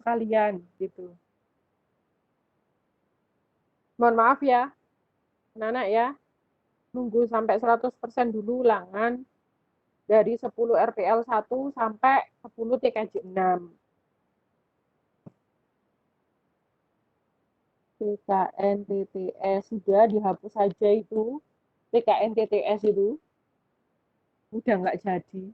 sekalian gitu. Mohon maaf ya, anak-anak ya, nunggu sampai 100% dulu ulangan dari 10 RPL 1 sampai 10 TKJ 6. TKN TTS sudah dihapus saja itu. TKN TTS itu udah nggak jadi.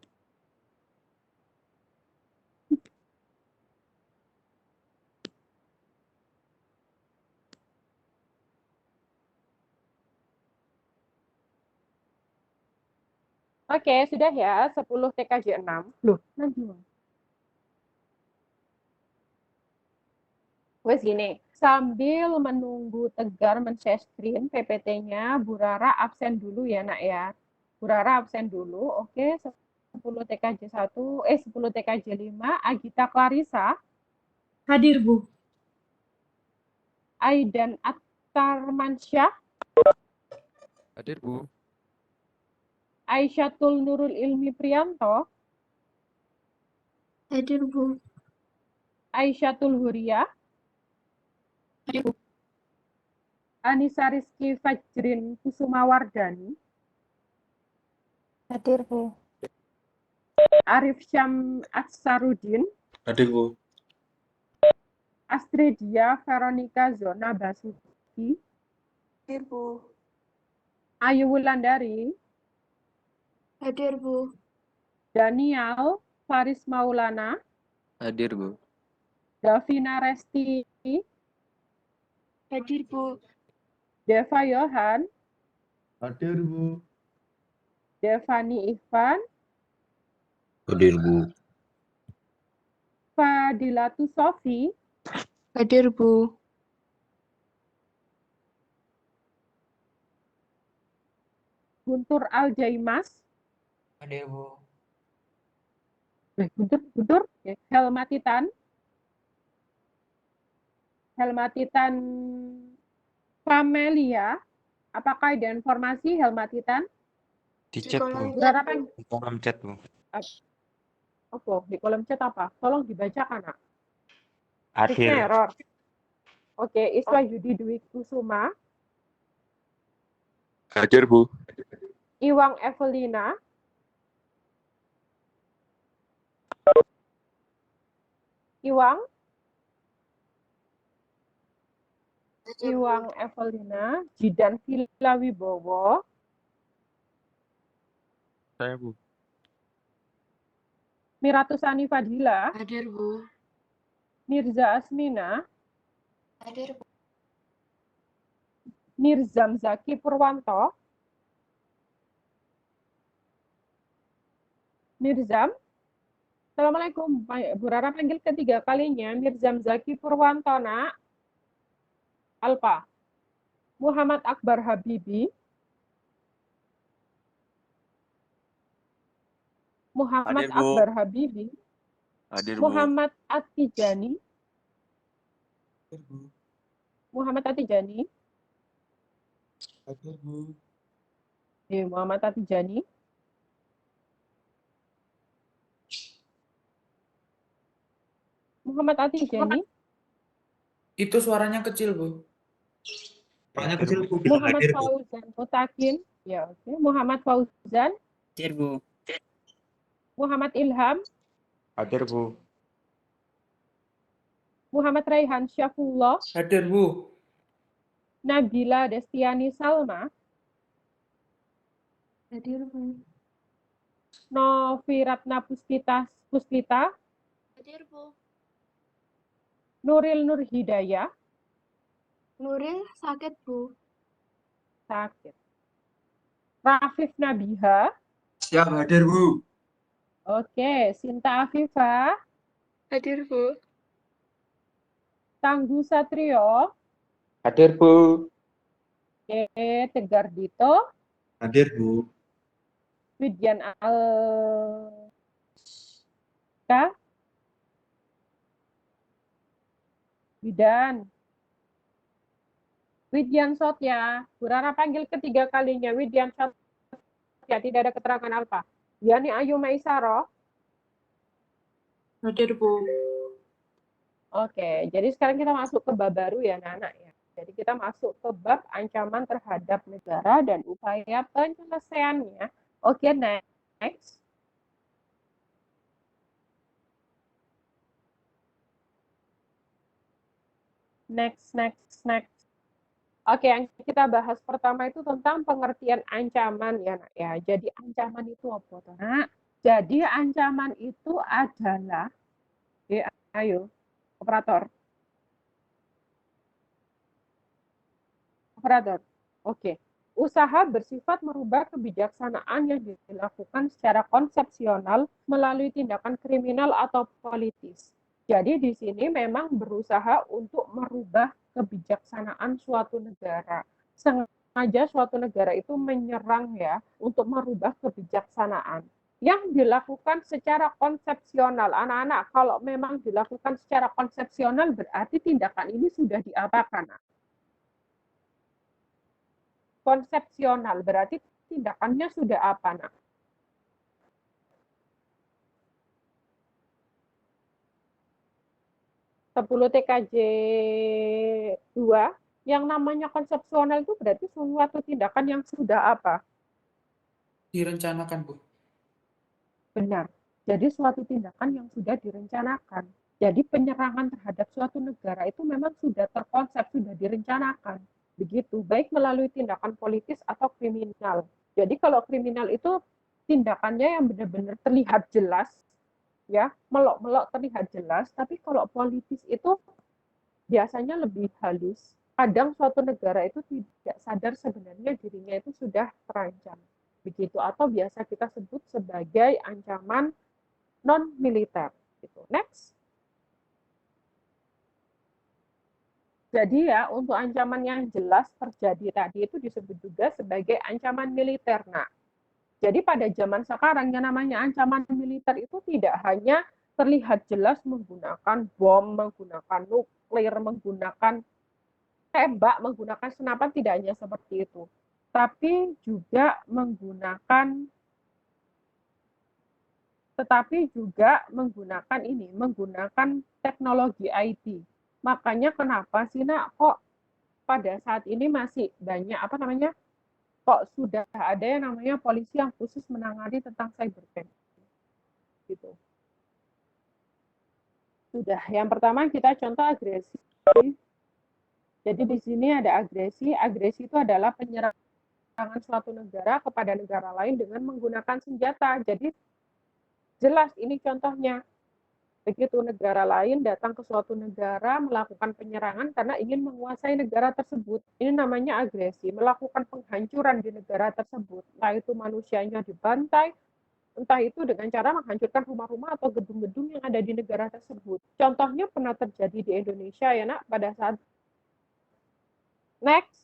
Oke, sudah ya, 10 TKJ 6. Loh, nanti. Wes gini, sambil menunggu Tegar men-share screen PPT-nya, Bu Rara absen dulu ya, Nak ya. Bu Rara absen dulu. Oke, 10 TKJ 1, 10 TKJ 5, Agita Clarissa, Hadir, Bu. Aidan Attarmansyah, Hadir, Bu. Aisyatul Nurul Ilmi Priyanto, Hadir, Bu. Aisyatul Huriyah, Hadir, Bu. Anissa Rizky Fajrin Kusumawardani, Hadir, Bu. Arif Syam Aksarudin, Hadir, Bu. Astridia Veronica Zona Basuki, Hadir, Bu. Ayu Wulandari, Hadir, Bu. Daniel Faris Maulana, Hadir, Bu. Davina Resti, Hadir, Bu. Deva Yohan, Hadir, Bu. Devani Ikhwan, Hadir, Bu. Fadilatu Sofi, Hadir, Bu. Guntur Aljaimas, Hadir, Bu. Guntur, ya. Helmatitan Pamelia, apakah ada informasi Helmatitan? Di chat, Bu. Berapa? Di kolom chat, Bu. Oke, di kolom chat apa? Tolong dibacakan, Nak. Hadir. Fixnya error. Oke, Iswa Yudi Dwi Kusuma, Hadir, Bu. Iwang Evelina, Iwang Evelina, Jidan Villa Wibowo, Saya, Bu. Miratusani Fadila, Hadir, Bu. Mirza Asmina, Hadir, Bu. Mirzam Zaki Purwanto, Mirzam, Assalamualaikum, Bu Rara panggil ketiga kalinya, Mirzam Zaki Purwanto, Nak, Alpa, Muhammad Akbar Habibi, Muhammad Hadir, Bu. Akbar Habibi, Hadir, Bu. Muhammad Atijani, Hadir, Bu. Muhammad Atijani, Hadir, Bu. Muhammad Atijani, Muhammad Atijani, Itu suaranya kecil, Bu. Suaranya kecil, Bu. Muhammad Fauzan Mutakin, ya oke, Muhammad Fauzan, Hadir, Bu. Muhammad Ilham, Hadir, Bu. Muhammad Raihan Syafullah, Hadir, Bu. Nabila Destiani Salma, Hadir, Bu. Novi Ratna Puspita, Hadir, Bu. Nuril Nur Hidayah, Nuril sakit, Bu. sakit, Rafif Nabiha, Siap, hadir, Bu. oke, Sinta Afifah, Hadir, Bu. Tangguh Satrio, Hadir, Bu. oke, Tegar Dito, Hadir, Bu. Widyan Alka, Widan, Widyan Sotya, Bu Rara panggil ketiga kalinya, Widyan Sotya, tidak ada keterangan Alfa. Yani Ayu Maisaro, Hadir, Bu. Oke, jadi sekarang kita masuk ke bab baru ya, anak-anak ya. Jadi kita masuk ke bab ancaman terhadap negara dan upaya penyelesaiannya. Oke, next. Next. Oke, yang kita bahas pertama itu tentang pengertian ancaman ya, Nak ya. Jadi ancaman itu apa, toh, Nak? Jadi ancaman itu adalah ayo, operator. Oke. Usaha bersifat merubah kebijaksanaan yang dilakukan secara konsepsional melalui tindakan kriminal atau politis. Jadi di sini memang berusaha untuk merubah kebijaksanaan suatu negara. Sengaja suatu negara itu menyerang ya untuk merubah kebijaksanaan. Yang dilakukan secara konsepsional, anak-anak, kalau memang dilakukan secara konsepsional berarti tindakan ini sudah diapakan? Konsepsional berarti tindakannya sudah apa, Nak? Sepuluh TKJ 2, yang namanya konsepsional itu berarti suatu tindakan yang sudah apa? Direncanakan, Bu. Benar. Jadi suatu tindakan yang sudah direncanakan. Jadi penyerangan terhadap suatu negara itu memang sudah terkonsep, sudah direncanakan. Begitu, baik melalui tindakan politis atau kriminal. Jadi kalau kriminal itu tindakannya yang benar-benar terlihat jelas, ya, melok-melok terlihat jelas, tapi kalau politis itu biasanya lebih halus. Kadang suatu negara itu tidak sadar sebenarnya dirinya itu sudah terancam. Begitu, atau biasa kita sebut sebagai ancaman non-militer. Gitu. Next. Jadi ya, untuk ancaman yang jelas terjadi tadi itu disebut juga sebagai ancaman militer. Nah, jadi pada zaman sekarang yang namanya ancaman militer itu tidak hanya terlihat jelas menggunakan bom, menggunakan nuklir, menggunakan tembak, menggunakan senapan, tidak hanya seperti itu. Tapi juga menggunakan menggunakan teknologi IT. Makanya kenapa sih, Nak, kok pada saat ini masih banyak kok sudah ada yang namanya polisi yang khusus menangani tentang cybercrime. Gitu. Sudah. Yang pertama kita contoh agresi. Jadi di sini ada agresi. Agresi itu adalah penyerangan suatu negara kepada negara lain dengan menggunakan senjata. Jadi jelas ini contohnya. Begitu negara lain datang ke suatu negara melakukan penyerangan karena ingin menguasai negara tersebut. Ini namanya agresi, melakukan penghancuran di negara tersebut. Entah itu manusianya dibantai, entah itu dengan cara menghancurkan rumah-rumah atau gedung-gedung yang ada di negara tersebut. Contohnya pernah terjadi di Indonesia ya, Nak, pada saat next.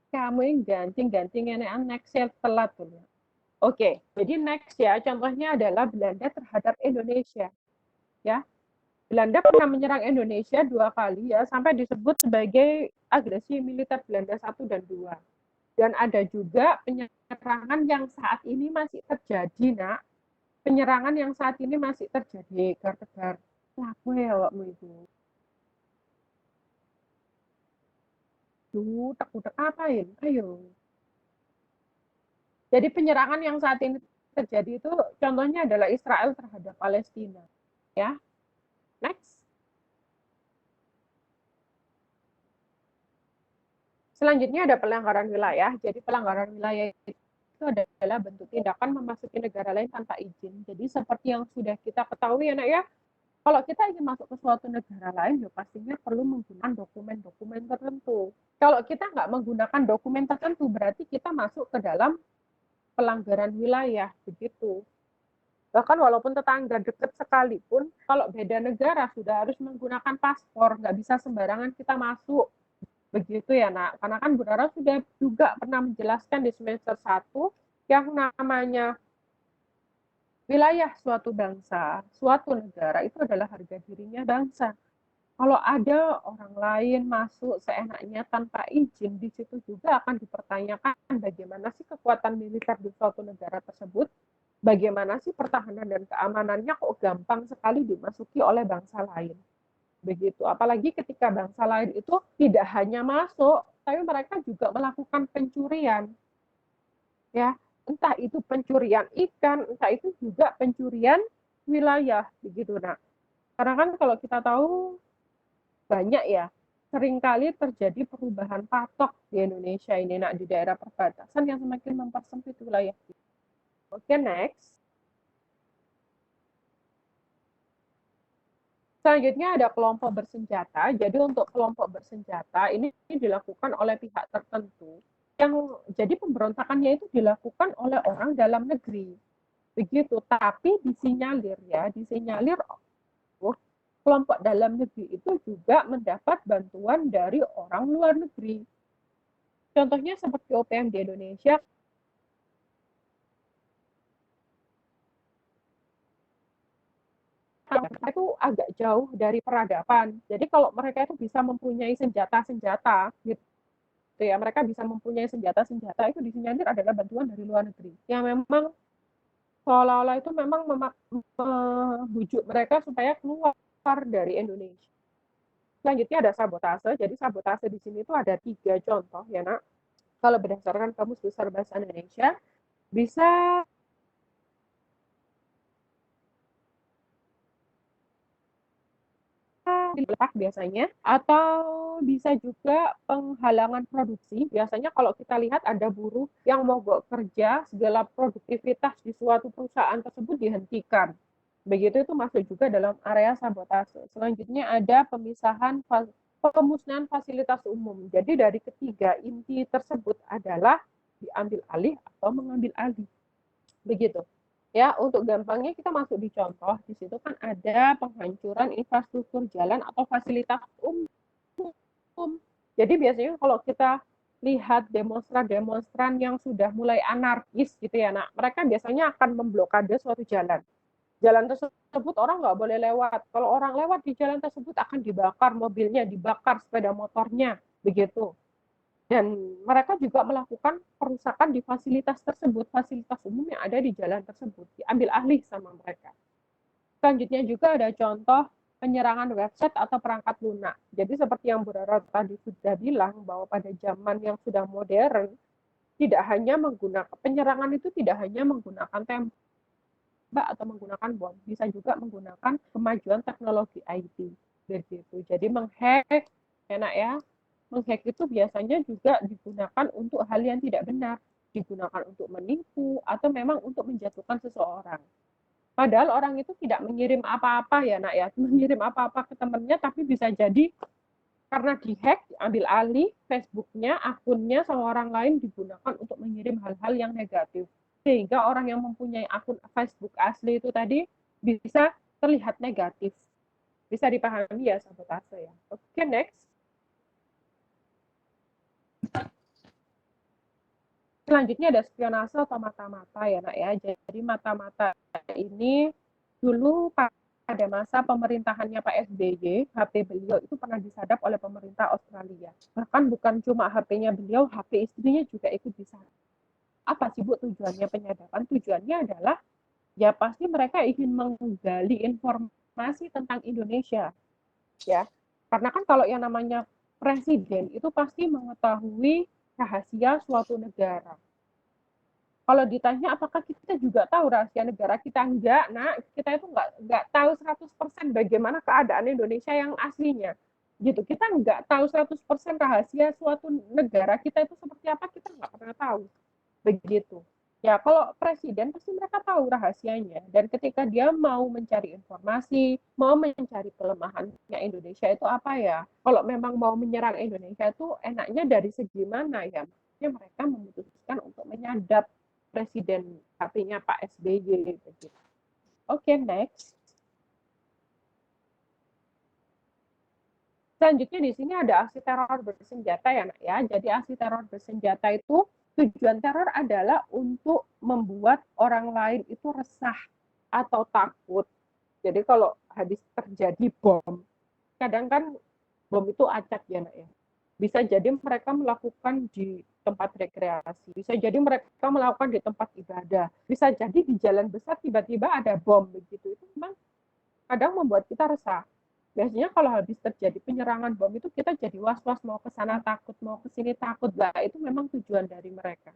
Kamu yang ganting-ganting next yang telat tuh. Oke, jadi next ya, contohnya adalah Belanda terhadap Indonesia. Ya, Belanda pernah menyerang Indonesia 2 kali ya, sampai disebut sebagai agresi militer Belanda 1 dan 2. Dan ada juga penyerangan yang saat ini masih terjadi, Nak. Penyerangan yang saat ini masih terjadi, Gar-gar. Laku ya, wakmu itu. Duh, tak apain? Ayo. Jadi penyerangan yang saat ini terjadi itu contohnya adalah Israel terhadap Palestina. Ya. Next. Selanjutnya ada pelanggaran wilayah. Jadi pelanggaran wilayah itu adalah bentuk tindakan memasuki negara lain tanpa izin. Jadi seperti yang sudah kita ketahui ya, Nak ya, kalau kita ingin masuk ke suatu negara lain, ya pastinya perlu menggunakan dokumen-dokumen tertentu. Kalau kita nggak menggunakan dokumen tertentu, berarti kita masuk ke dalam pelanggaran wilayah, begitu. Bahkan walaupun tetangga dekat sekalipun, kalau beda negara sudah harus menggunakan paspor, nggak bisa sembarangan kita masuk. Begitu ya, Nak. Karena kan Bu Rara sudah juga pernah menjelaskan di semester 1 yang namanya wilayah suatu bangsa, suatu negara itu adalah harga dirinya bangsa. Kalau ada orang lain masuk seenaknya tanpa izin, di situ juga akan dipertanyakan bagaimana sih kekuatan militer di suatu negara tersebut. bagaimana sih pertahanan dan keamanannya kok gampang sekali dimasuki oleh bangsa lain. Begitu. Apalagi ketika bangsa lain itu tidak hanya masuk, tapi mereka juga melakukan pencurian. Ya, entah itu pencurian ikan, entah itu juga pencurian wilayah begitu. Nah, karena kan kalau kita tahu banyak ya, seringkali terjadi perubahan patok di Indonesia ini, nak, di daerah perbatasan yang semakin mempersempit wilayah. Oke, next. Selanjutnya ada kelompok bersenjata. Jadi untuk kelompok bersenjata ini dilakukan oleh pihak tertentu yang jadi pemberontakannya itu dilakukan oleh orang dalam negeri. Begitu, tapi disinyalir kelompok dalam negeri itu juga mendapat bantuan dari orang luar negeri. Contohnya seperti OPM di Indonesia, itu agak jauh dari peradaban. Jadi kalau mereka itu bisa mempunyai senjata-senjata, gitu ya, mereka bisa mempunyai senjata-senjata itu disinyalir adalah bantuan dari luar negeri. Yang memang seolah-olah itu memang membujuk mereka supaya keluar dari Indonesia. Selanjutnya ada sabotase. Jadi sabotase di sini itu ada 3 contoh ya, nak. Kalau berdasarkan Kamus Besar Bahasa Indonesia, bisa dilepas biasanya, atau bisa juga penghalangan produksi. Biasanya kalau kita lihat ada buruh yang mogok kerja, segala produktivitas di suatu perusahaan tersebut dihentikan. Begitu itu masuk juga dalam area sabotase. Selanjutnya ada pemusnahan fasilitas umum. Jadi dari ketiga inti tersebut adalah diambil alih atau mengambil alih. Begitu. Ya, untuk gampangnya kita masuk di contoh, di situ kan ada penghancuran infrastruktur jalan atau fasilitas umum. Jadi biasanya kalau kita lihat demonstran-demonstran yang sudah mulai anarkis gitu ya, nak, mereka biasanya akan memblokade suatu jalan. Jalan tersebut orang nggak boleh lewat. Kalau orang lewat di jalan tersebut akan dibakar mobilnya, dibakar sepeda motornya, begitu. Dan mereka juga melakukan perusakan di fasilitas tersebut, fasilitas umum yang ada di jalan tersebut, diambil alih sama mereka. Selanjutnya juga ada contoh penyerangan website atau perangkat lunak. Jadi seperti yang Bu Rara tadi sudah bilang, bahwa pada zaman yang sudah modern, tidak hanya menggunakan penyerangan itu tidak hanya menggunakan tembak atau menggunakan bom, bisa juga menggunakan kemajuan teknologi IT. Begitu. Jadi menghack, enak ya. Menghack itu biasanya juga digunakan untuk hal yang tidak benar, digunakan untuk menipu atau memang untuk menjatuhkan seseorang. Padahal orang itu tidak mengirim apa-apa ya, nak ya, mengirim apa-apa ke temannya, tapi bisa jadi karena dihack, diambil alih Facebooknya, akunnya sama orang lain digunakan untuk mengirim hal-hal yang negatif. Sehingga orang yang mempunyai akun Facebook asli itu tadi bisa terlihat negatif. Bisa dipahami ya sabotase ya. Oke, next. Selanjutnya ada spionase atau mata-mata ya, nak ya. Jadi mata-mata ini dulu pada masa pemerintahannya Pak SBY, HP beliau itu pernah disadap oleh pemerintah Australia. Bahkan bukan cuma HP-nya beliau, HP istrinya juga ikut disadap. Apa sih Bu tujuannya penyadapan? Tujuannya adalah ya pasti mereka ingin menggali informasi tentang Indonesia. Ya. Karena kan kalau yang namanya presiden itu pasti mengetahui rahasia suatu negara. Kalau ditanya apakah kita juga tahu rahasia negara kita, enggak, nak. Kita itu enggak tahu 100% bagaimana keadaan Indonesia yang aslinya. Gitu. Kita enggak tahu 100% rahasia suatu negara kita itu seperti apa, kita enggak pernah tahu. Begitu. Ya, kalau presiden pasti mereka tahu rahasianya. Dan ketika dia mau mencari informasi, mau mencari kelemahannya Indonesia itu apa ya? Kalau memang mau menyerang Indonesia itu enaknya dari segi mana ya? Maksudnya mereka memutuskan untuk menyadap presiden HP-nya Pak SBY. Begitu. Oke, next. Selanjutnya di sini ada aksi teror bersenjata ya, nak ya. Jadi aksi teror bersenjata itu tujuan teror adalah untuk membuat orang lain itu resah atau takut. Jadi kalau habis terjadi bom, kadang kan bom itu acak ya, nak ya. Bisa jadi mereka melakukan di tempat rekreasi, bisa jadi mereka melakukan di tempat ibadah, bisa jadi di jalan besar tiba-tiba ada bom begitu. Itu memang kadang membuat kita resah. Biasanya kalau habis terjadi penyerangan bom itu kita jadi was-was, mau ke sana takut, mau ke sini takut. Lah itu memang tujuan dari mereka.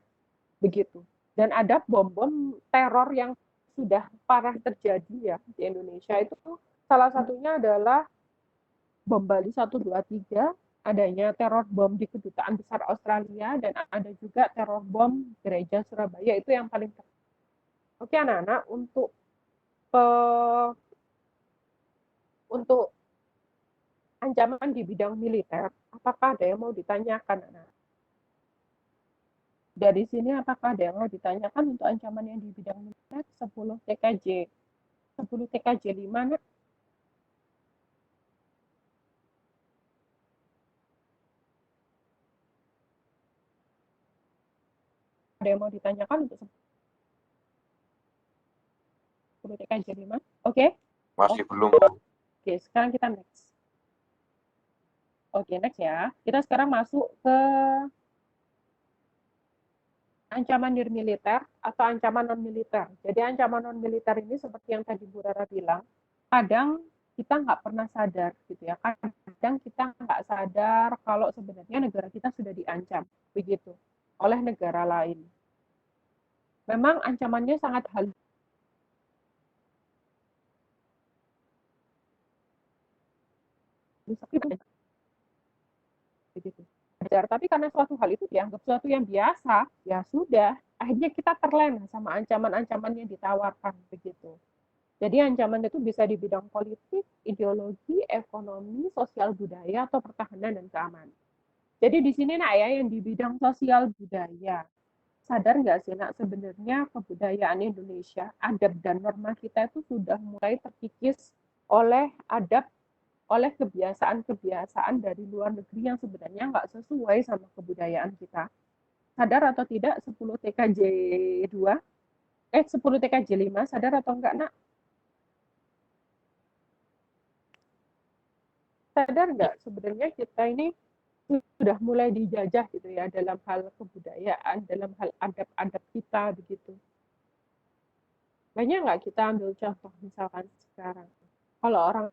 Begitu. Dan ada bom-bom teror yang sudah parah terjadi ya di Indonesia. Itu salah satunya adalah bom Bali 123, adanya teror bom di Kedutaan Besar Australia, dan ada juga teror bom gereja Surabaya. Itu yang paling terkenal. Oke anak-anak, untuk ancaman di bidang militer, apakah ada yang mau ditanyakan, anak? Dari sini apakah ada yang mau ditanyakan untuk ancaman yang di bidang militer? 10 TKJ 10 TKJ 5, nak? Ada yang mau ditanyakan untuk 10 TKJ 5? Oke? Masih belum. Oke, sekarang kita next. Oke, next ya. Kita sekarang masuk ke ancaman nirmiliter atau ancaman non-militer. Jadi ancaman non-militer ini seperti yang tadi Bu Rara bilang, kadang kita nggak pernah sadar gitu ya. Kadang kita nggak sadar kalau sebenarnya negara kita sudah diancam begitu oleh negara lain. Memang ancamannya sangat halus. Begitu. Tapi karena suatu hal itu dianggap suatu yang biasa, ya sudah, akhirnya kita terlena sama ancaman-ancaman yang ditawarkan begitu. Jadi ancaman itu bisa di bidang politik, ideologi, ekonomi, sosial budaya, atau pertahanan dan keamanan. Jadi di sini nak ya, yang di bidang sosial budaya, sadar nggak sih nak sebenarnya kebudayaan Indonesia, adab dan norma kita itu sudah mulai terkikis oleh kebiasaan-kebiasaan dari luar negeri yang sebenarnya nggak sesuai sama kebudayaan kita. Sadar atau tidak 10 TKJ 2, 10 TKJ 5, sadar atau enggak nak? Sadar nggak sebenarnya kita ini sudah mulai dijajah gitu ya dalam hal kebudayaan, dalam hal adab-adab kita begitu. Banyak nggak kita ambil contoh misalkan sekarang, kalau orang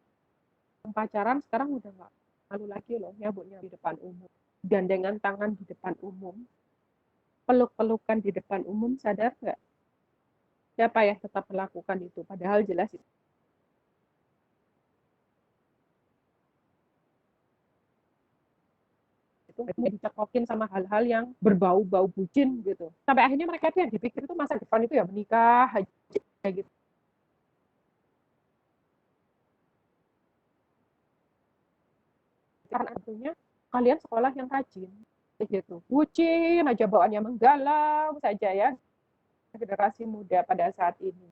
pacaran sekarang udah nggak malu lagi loh nyabutnya di depan umum, gandengan tangan di depan umum, peluk-pelukan di depan umum, sadar nggak? Siapa yang tetap melakukan itu? Padahal jelas itu dicekokin sama hal-hal yang berbau-bau bucin gitu. Sampai akhirnya mereka tuh yang dipikir itu masa depan itu ya menikah aja gitu. Karena artinya kalian sekolah yang rajin gitu. Bucin aja bawaannya menggalau saja ya generasi muda pada saat ini.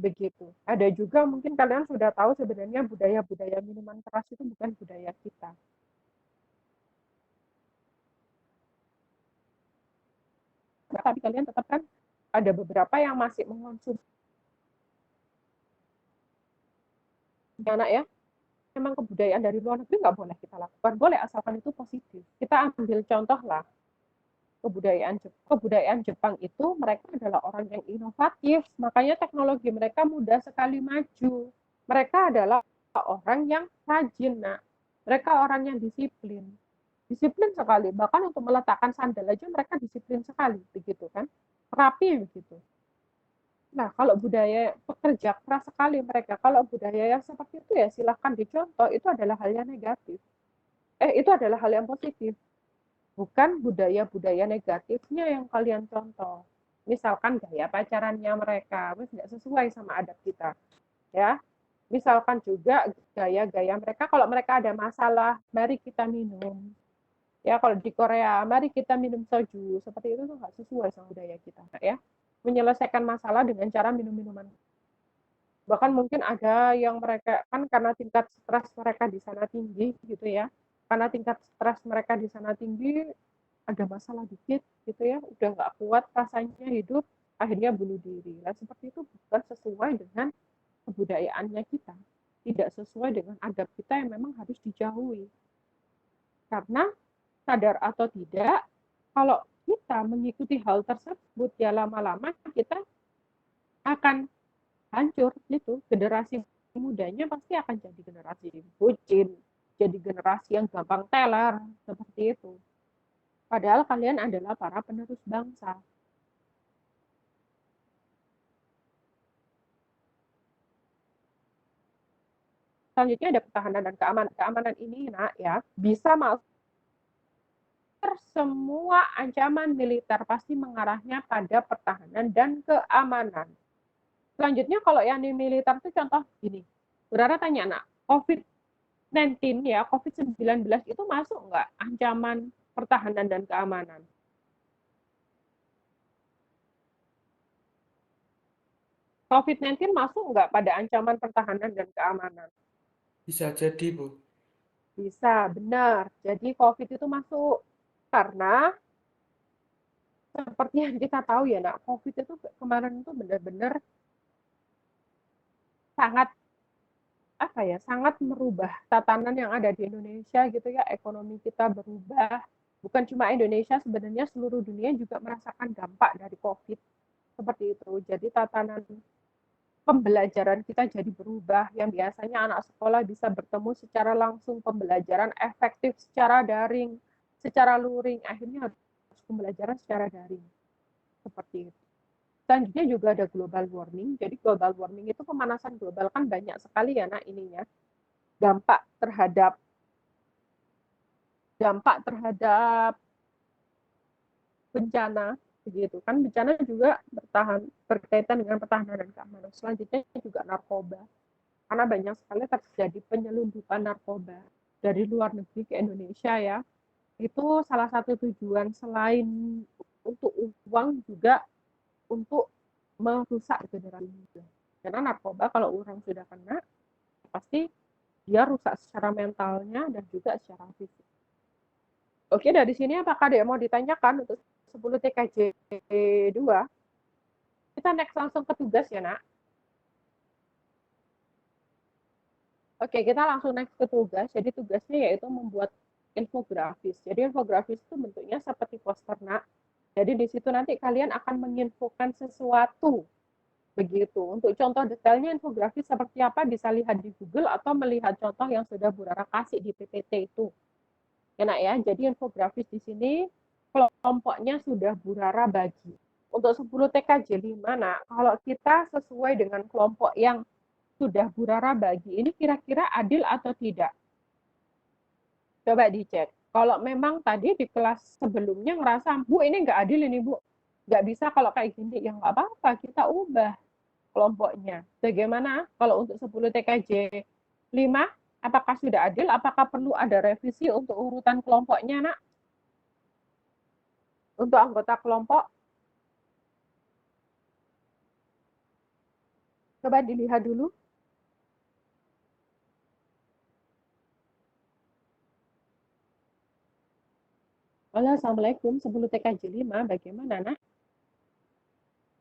Begitu. Ada juga mungkin kalian sudah tahu sebenarnya budaya-budaya minuman keras itu bukan budaya kita. Tapi kalian tetap kan ada beberapa yang masih mengonsumsi anak ya. Memang kebudayaan dari luar negeri nggak boleh kita lakukan. Boleh asalkan itu positif. Kita ambil contoh lah kebudayaan Jepang itu mereka adalah orang yang inovatif, makanya teknologi mereka mudah sekali maju. Mereka adalah orang yang rajin, nah. Mereka orang yang disiplin sekali. Bahkan untuk meletakkan sandal aja mereka disiplin sekali, begitu kan? Rapi begitu. Nah, kalau budaya pekerja keras sekali mereka. Kalau budaya yang seperti itu ya silahkan dicontoh. Itu adalah hal yang negatif. Itu adalah hal yang positif. Bukan budaya-budaya negatifnya yang kalian contoh. Misalkan gaya pacarannya mereka, nggak sesuai sama adat kita. Ya, misalkan juga gaya-gaya mereka, kalau mereka ada masalah, mari kita minum. Ya, kalau di Korea, mari kita minum soju. Seperti itu tuh nggak sesuai sama budaya kita. Ya, menyelesaikan masalah dengan cara minum minuman. Bahkan mungkin ada yang mereka, kan karena tingkat stres mereka di sana tinggi gitu ya, karena tingkat stres mereka di sana tinggi, ada masalah dikit gitu ya, udah nggak kuat rasanya hidup, akhirnya bunuh diri. Nah, seperti itu bukan sesuai dengan kebudayaannya kita, tidak sesuai dengan adab kita yang memang harus dijauhi. Karena sadar atau tidak, kalau kita mengikuti hal tersebut ya lama-lama kita akan hancur gitu. Generasi mudanya pasti akan jadi generasi bucin, jadi generasi yang gampang teler, seperti itu. Padahal kalian adalah para penerus bangsa. Selanjutnya ada pertahanan dan keamanan. Keamanan ini ya bisa masuk semua ancaman militer pasti mengarahnya pada pertahanan dan keamanan. Selanjutnya kalau yang di militer itu contoh gini. Saudara tanya, COVID-19 ya, COVID-19 itu masuk nggak ancaman pertahanan dan keamanan? COVID-19 masuk nggak pada ancaman pertahanan dan keamanan? Bisa jadi, Bu. Bisa, benar. Jadi COVID itu masuk karena seperti yang kita tahu ya, nak, COVID itu kemarin itu benar-benar sangat merubah tatanan yang ada di Indonesia gitu ya. Ekonomi kita berubah. Bukan cuma Indonesia, sebenarnya seluruh dunia juga merasakan dampak dari COVID seperti itu. Jadi tatanan pembelajaran kita jadi berubah. Yang biasanya anak sekolah bisa bertemu secara langsung, pembelajaran efektif secara daring, secara luring, akhirnya harus pembelajaran secara daring. Seperti itu. Selanjutnya juga ada global warming. Jadi global warming itu pemanasan global kan banyak sekali ya nak ininya. Dampak terhadap bencana begitu kan, bencana juga berkaitan dengan pertahanan dan keamanan. Selanjutnya juga narkoba. Karena banyak sekali terjadi penyelundupan narkoba dari luar negeri ke Indonesia ya. Itu salah satu tujuan selain untuk uang juga untuk merusak generasi muda. Karena narkoba kalau orang sudah kena, pasti dia rusak secara mentalnya dan juga secara fisik. Oke, dari sini apakah ada yang mau ditanyakan untuk 10 TKJ 2? Kita next langsung ke tugas ya, nak. Oke, kita langsung next ke tugas. Jadi tugasnya yaitu membuat infografis. Jadi infografis itu bentuknya seperti poster, nak. Jadi di situ nanti kalian akan menginfokan sesuatu. Begitu. Untuk contoh detailnya infografis seperti apa bisa lihat di Google atau melihat contoh yang sudah Bu Rara kasih di PPT itu. Ya, nak ya. Jadi infografis di sini kelompoknya sudah Bu Rara bagi. Untuk 10 TKJ 5, nak, kalau kita sesuai dengan kelompok yang sudah Bu Rara bagi, ini kira-kira adil atau tidak? Coba dicek. Kalau memang tadi di kelas sebelumnya ngerasa, Bu ini nggak adil ini Bu, nggak bisa kalau kayak gini, ya nggak apa-apa, kita ubah kelompoknya. Bagaimana kalau untuk 10 TKJ 5, apakah sudah adil, apakah perlu ada revisi untuk urutan kelompoknya, nak? Untuk anggota kelompok, coba dilihat dulu. Halo, Assalamualaikum, 10 TKJ 5, bagaimana, nak?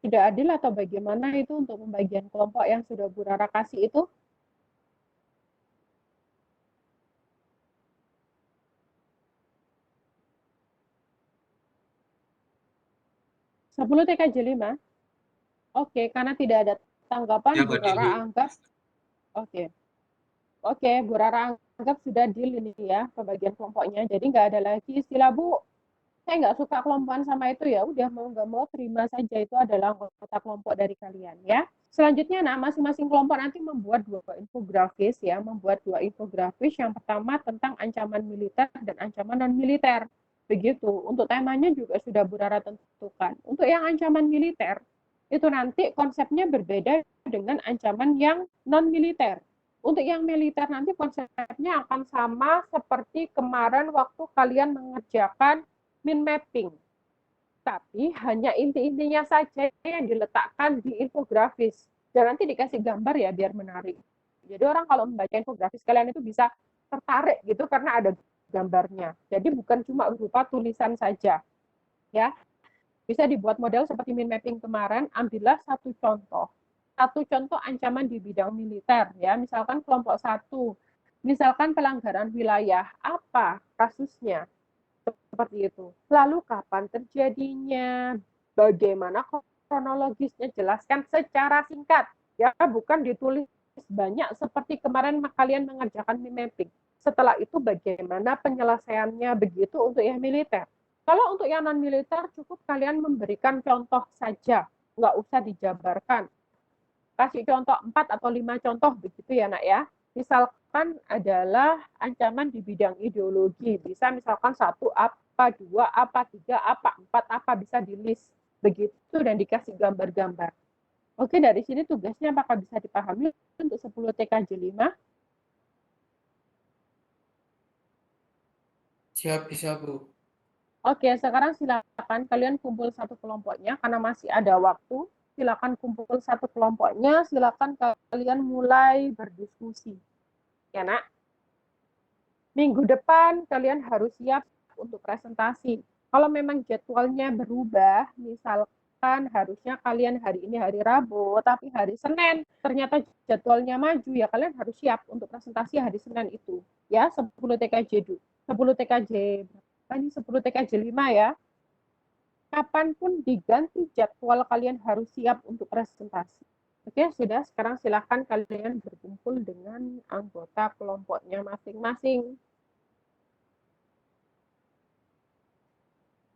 Sudah adil atau bagaimana itu untuk pembagian kelompok yang sudah Bu Rara kasih itu? Sepuluh TKJ 5? Oke, karena tidak ada tanggapan, Ya, Bu adil, Bu. Rara anggap Oke, Bu Rara anggap sudah deal ini ya, pembagian kelompoknya. Jadi nggak ada lagi istilah, Bu, saya nggak suka kelompokan sama itu, ya udah mau nggak mau terima saja itu adalah anggota kelompok dari kalian ya. Selanjutnya, nah, masing-masing kelompok nanti membuat dua infografis ya, membuat dua infografis. Yang pertama tentang ancaman militer dan ancaman non militer. Begitu. Untuk temanya juga sudah Bu Rara tentukan. Untuk yang ancaman militer itu nanti konsepnya berbeda dengan ancaman yang non militer. Untuk yang militer nanti konsepnya akan sama seperti kemarin waktu kalian mengerjakan min mapping. Tapi hanya inti-intinya saja yang diletakkan di infografis. Dan nanti dikasih gambar ya biar menarik. Jadi orang kalau membaca infografis kalian itu bisa tertarik gitu karena ada gambarnya. Jadi bukan cuma berupa tulisan saja. Ya. Bisa dibuat model seperti min mapping kemarin, ambillah satu contoh ancaman di bidang militer ya, misalkan kelompok 1 Misalkan pelanggaran wilayah, apa kasusnya? Seperti itu. Lalu kapan terjadinya? Bagaimana kronologisnya? Jelaskan secara singkat. Ya, bukan ditulis banyak seperti kemarin kalian mengerjakan mapping. Setelah itu bagaimana penyelesaiannya, begitu untuk yang militer. Kalau untuk yang non-militer cukup kalian memberikan contoh saja, nggak usah dijabarkan. Kasih contoh 4 atau 5 contoh begitu ya nak ya. Misalkan adalah ancaman di bidang ideologi, bisa misalkan 1 apa, 2 apa, 3 apa, 4 apa, bisa di list begitu dan dikasih gambar-gambar. Oke, dari sini tugasnya apakah bisa dipahami untuk 10 TKJ 5? Siap bisa, Bu. Oke, sekarang silakan kalian kumpul satu kelompoknya karena masih ada waktu. Silakan kumpul satu kelompoknya, silakan kalian mulai berdiskusi. Ya, Nak. Minggu depan kalian harus siap untuk presentasi. Kalau memang jadwalnya berubah, misalkan harusnya kalian hari ini hari Rabu, tapi hari Senin ternyata jadwalnya maju, ya kalian harus siap untuk presentasi hari Senin itu. Ya, 10 TKJ 10 TKJ ini 10 TKJ 5 ya. Kapanpun diganti jadwal kalian harus siap untuk presentasi. Oke, sudah. Sekarang silakan kalian berkumpul dengan anggota kelompoknya masing-masing.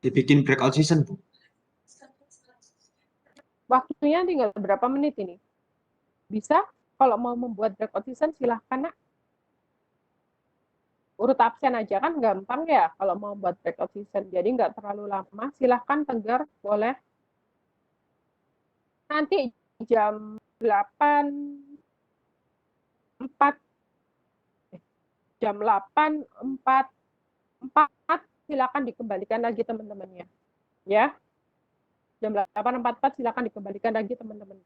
Dibikin breakout session, Bu. Waktunya tinggal berapa menit ini? Bisa? Kalau mau membuat breakout session silahkan, Nak. Urut absen aja kan gampang ya kalau mau buat breakout session. Jadi nggak terlalu lama. Silahkan Tegar, boleh. Nanti jam 8.4 jam 8.44 silakan dikembalikan lagi teman-temannya. Ya. Jam 8.44 silakan dikembalikan lagi teman-teman.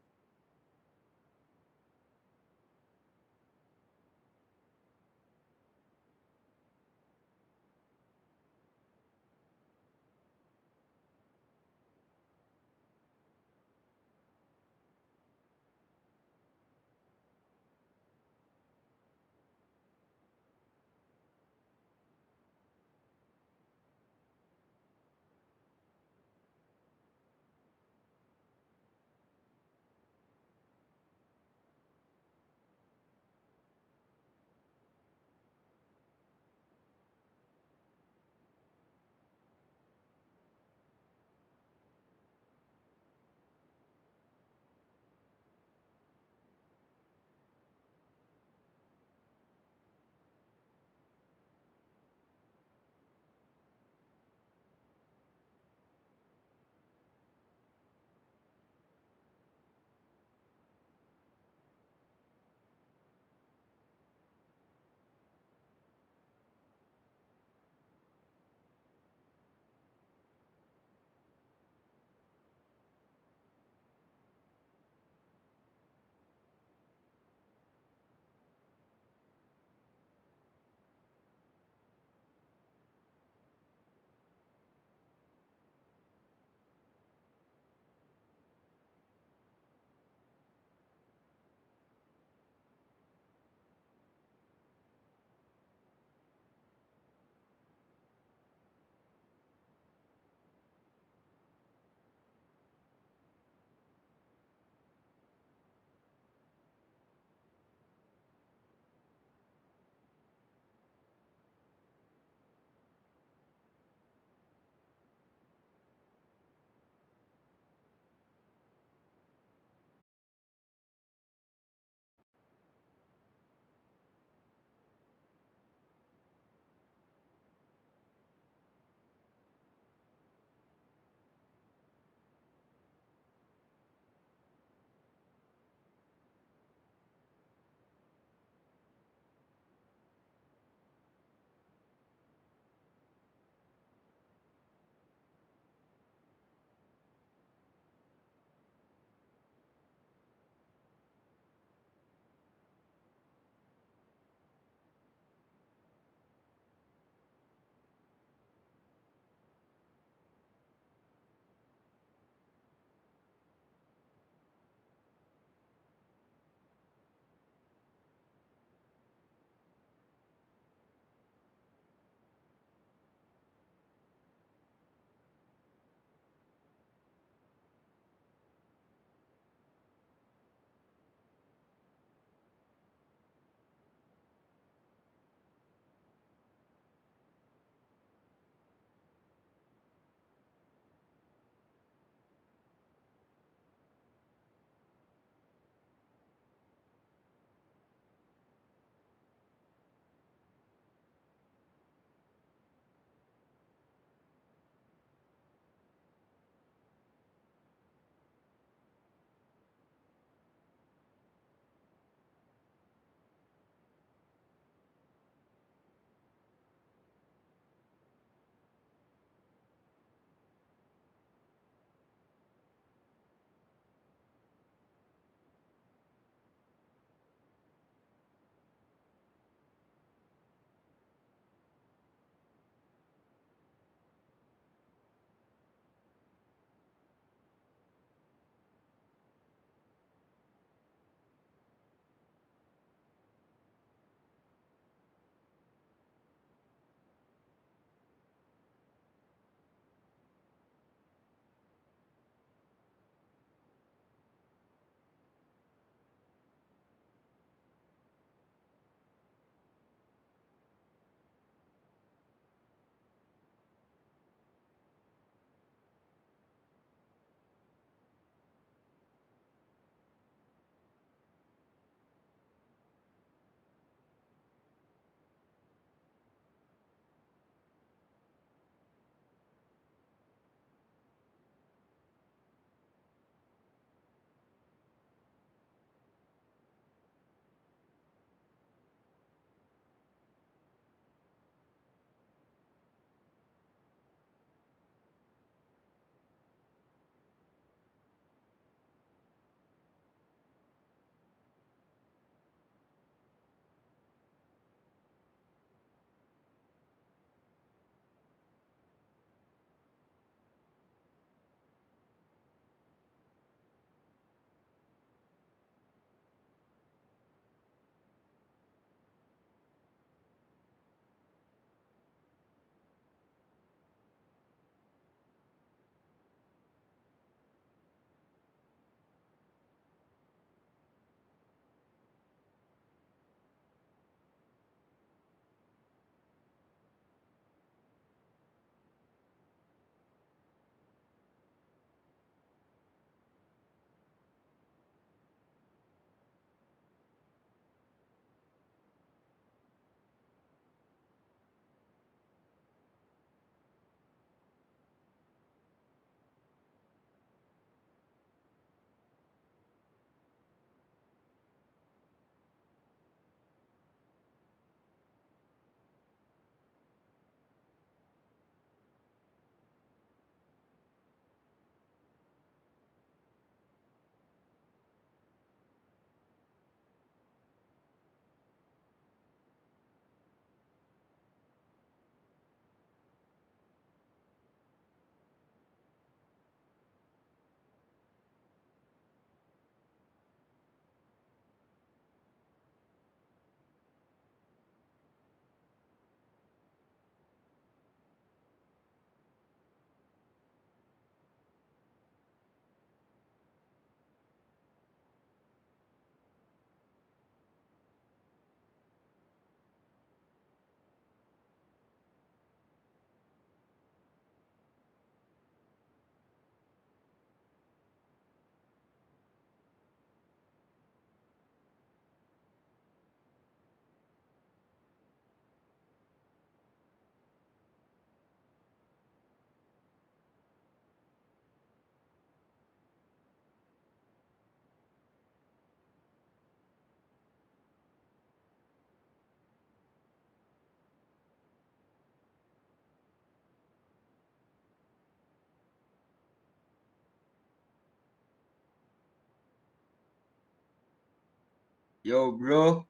Yo, bro.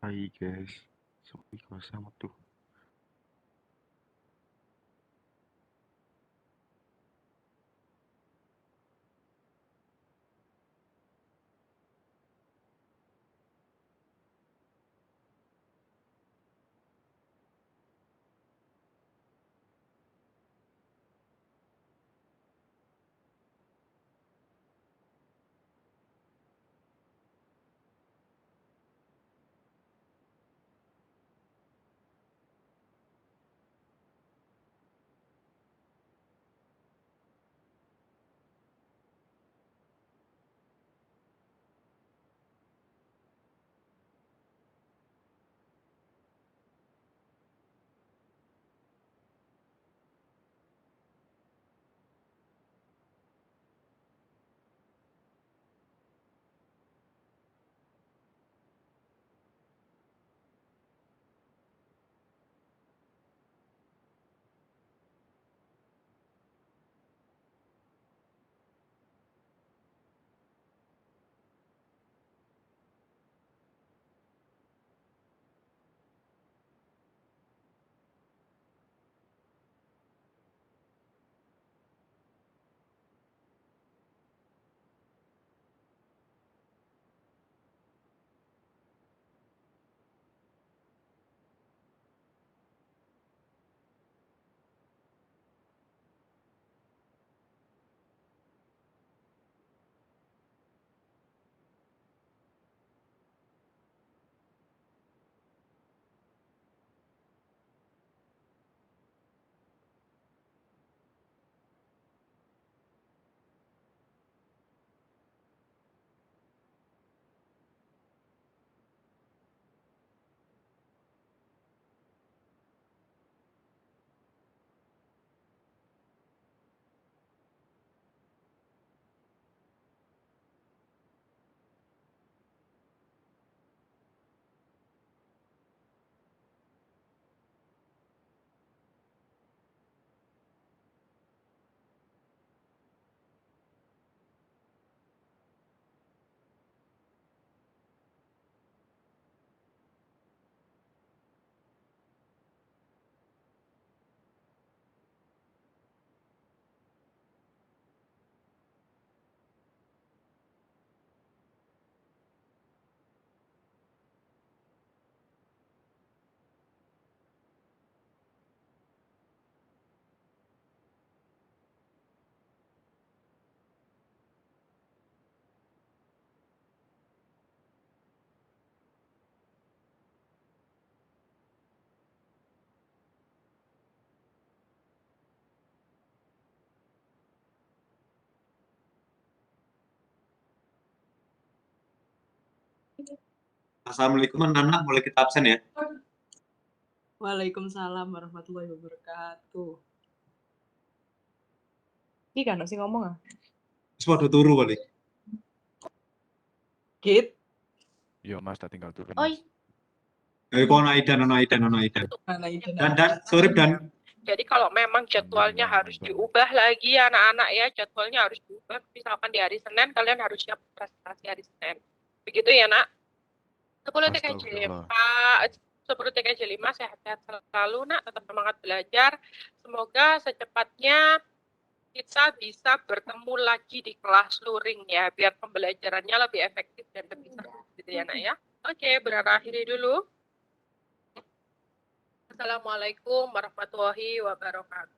Hai guys, sepi sama tuh. Assalamualaikum anak-anak, boleh kita absen ya? Waalaikumsalam warahmatullahi wabarakatuh. Iki kan sing ngomong ah. Wis padha turu kali. Git. Yo Mas, tak tinggal turun Oi. Mas. Kok ana Aidan. Mana itu? Dan, sorry Dan. Jadi kalau memang jadwalnya harus diubah lagi anak-anak ya, jadwalnya harus diubah. Misalkan di hari Senin, kalian harus siap presentasi hari Senin. Begitu ya nak? 10 TKJ 4, 10 TKJ 5, sehat-sehat selalu nak, tetap semangat belajar. Semoga secepatnya kita bisa bertemu lagi di kelas luring ya, biar pembelajarannya lebih efektif dan lebih seru gitu ya nak ya. Oke, berakhiri dulu. Assalamualaikum warahmatullahi wabarakatuh.